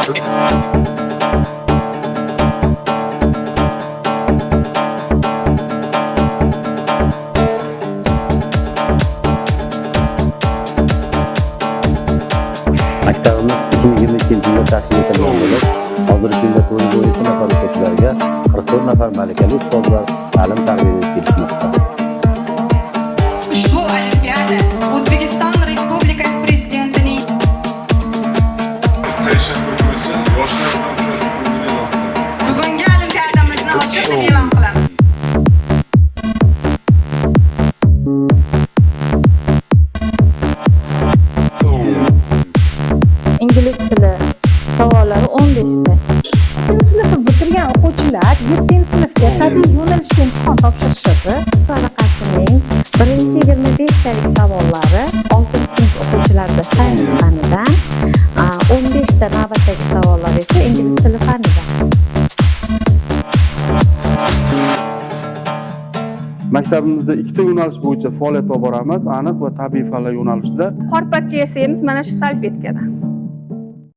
Maktabimiz 2022-yilda tashkil etilgan bo'lib, hozirgi kunda to'y bo'yicha nafar o'quvchilarga 44 nafar malakali ustozlar ta'lim-tarbiya berib kelishmoqda. Ushbu olimpiada O'zbekiston Respublikasi Prezidentining bugungi olimpiadamizni ochiq deb e'lon qilamiz. Ingliz tili savollari 15 ta. 7-sinfni bitirgan o'quvchilar 7-sinfga tabiiy yo'nalishga imtihon topshirishadi. Varaqasining birinchi 25 talik savollari 6-sinf o'quvchilarida sayns fanidan, 15 ta navbatdagi savollar esa ingliz tili fanidan. Maktabimizda ikkita yo'nalish bo'yicha faoliyat olib boramiz. Aniq va tabiiy fanlar yo'nalishida. Qorpakcha yasaymiz mana shu salfetkada.